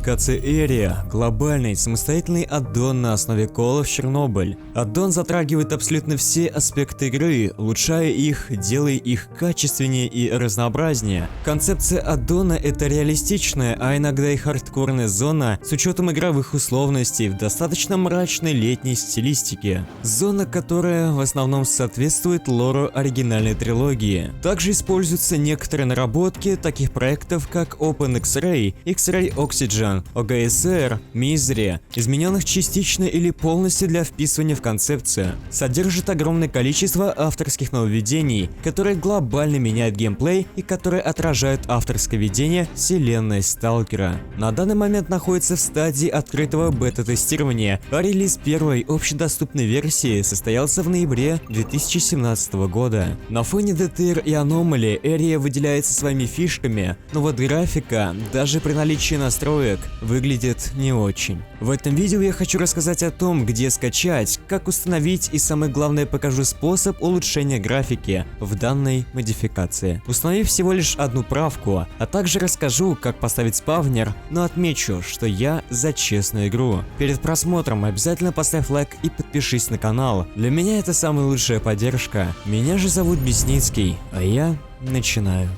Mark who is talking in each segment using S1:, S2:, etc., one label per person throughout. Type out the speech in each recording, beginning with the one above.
S1: модификация Area, глобальный самостоятельный аддон на основе Call of Chernobyl. Аддон затрагивает абсолютно все аспекты игры, улучшая их, делая их качественнее и разнообразнее. Концепция аддона — это реалистичная, а иногда и хардкорная зона с учетом игровых условностей в достаточно мрачной летней стилистике. Зона, которая в основном соответствует лору оригинальной трилогии. Также используются некоторые наработки таких проектов, как OpenX-Ray, X-Ray Oxygen, OGSR, Misery, измененных частично или полностью для вписывания в концепцию. Содержит огромное количество авторских нововведений, которые глобально меняют геймплей и которые отражают авторское видение вселенной Сталкера. На данный момент находится в стадии открытого бета-тестирования, а релиз первой общедоступной версии состоялся в ноябре 2017 года. На фоне DTR и Anomaly Area выделяется своими фишками, но вот графика, даже при наличии настроек, выглядит не очень. В этом видео я хочу рассказать о том, где скачать, как установить и самое главное покажу способ улучшения графики в данной модификации, установив всего лишь одну правку, а также расскажу, как поставить спавнер, но отмечу, что я за честную игру. Перед просмотром обязательно поставь лайк и подпишись на канал, для меня это самая лучшая поддержка. Меня же зовут Мясницкий, а я начинаю.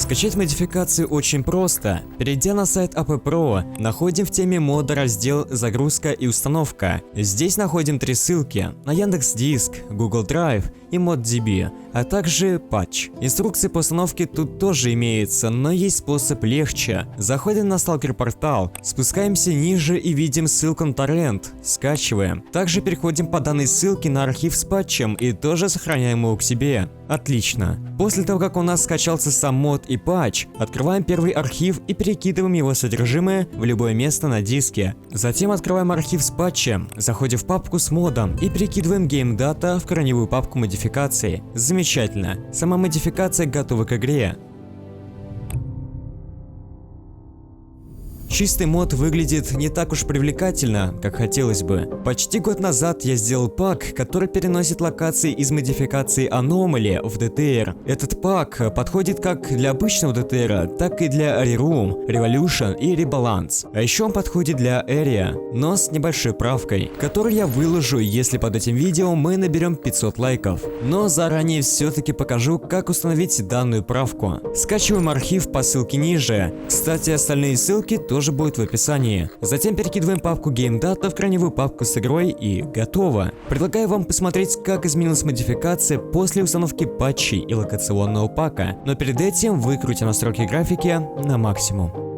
S1: Скачать модификацию очень просто. Перейдя на сайт AP Pro, находим в теме мода раздел «Загрузка и установка». Здесь находим три ссылки на Яндекс.Диск, Google Drive и ModDB, а также патч. Инструкции по установке тут тоже имеются, но есть способ легче. Заходим на Stalker портал, спускаемся ниже и видим ссылку на торрент, скачиваем. Также переходим по данной ссылке на архив с патчем и тоже сохраняем его к себе. Отлично. После того, как у нас скачался сам мод и патч, открываем первый архив и перекидываем его содержимое в любое место на диске. Затем открываем архив с патчем, заходим в папку с модом и перекидываем GameData в корневую папку модификации. Замечательно. Сама модификация готова к игре. Чистый мод выглядит не так уж привлекательно, как хотелось бы. Почти год назад я сделал пак, который переносит локации из модификации Anomaly в DTR. Этот пак подходит как для обычного DTR, так и для Reroom, Revolution и Rebalance. А еще он подходит для Area, но с небольшой правкой, которую я выложу, если под этим видео мы наберем 500 лайков. Но заранее все-таки покажу, как установить данную правку. Скачиваем архив по ссылке ниже. Кстати, остальные ссылки тоже будет в описании. Затем перекидываем папку GameData в корневую папку с игрой и готово. Предлагаю вам посмотреть, как изменилась модификация после установки патчей и локационного пака, но перед этим выкрутим настройки графики на максимум.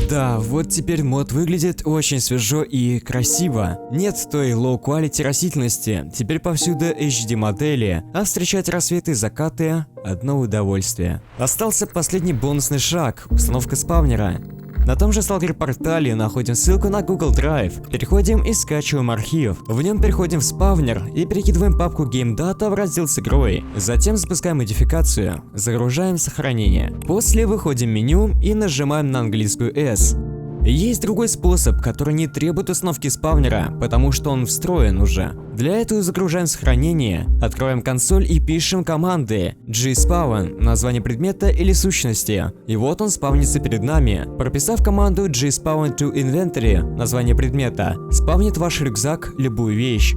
S1: Да, вот теперь мод выглядит очень свежо и красиво. Нет той low-quality растительности, теперь повсюду HD модели, а встречать рассветы и закаты – одно удовольствие. Остался последний бонусный шаг – установка спавнера. На том же Stalker портале находим ссылку на Google Drive, переходим и скачиваем архив. В нем переходим в спавнер и перекидываем папку Game Data в раздел с игрой. Затем запускаем модификацию, загружаем сохранение. После выходим в меню и нажимаем на английскую S. Есть другой способ, который не требует установки спавнера, потому что он встроен уже. Для этого загружаем сохранение, откроем консоль и пишем команды gspawn, название предмета или сущности. И вот он спавнится перед нами. Прописав команду gspawn to inventory, название предмета, спавнит ваш рюкзак любую вещь.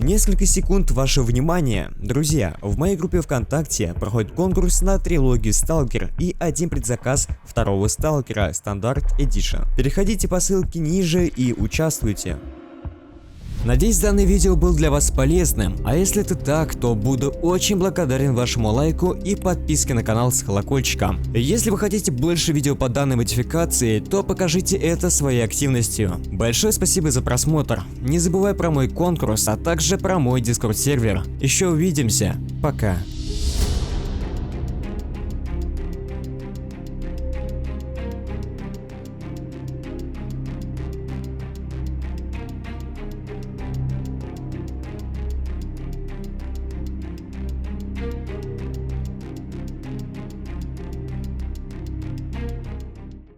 S1: Несколько секунд вашего внимания. Друзья, в моей группе ВКонтакте проходит конкурс на трилогию Stalker и один предзаказ второго Stalker Standard Edition. Переходите по ссылке ниже и участвуйте. Надеюсь, данное видео было для вас полезным, а если это так, то буду очень благодарен вашему лайку и подписке на канал с колокольчиком. Если вы хотите больше видео по данной модификации, то покажите это своей активностью. Большое спасибо за просмотр, не забывай про мой конкурс, а также про мой Discord сервер. Еще увидимся, пока.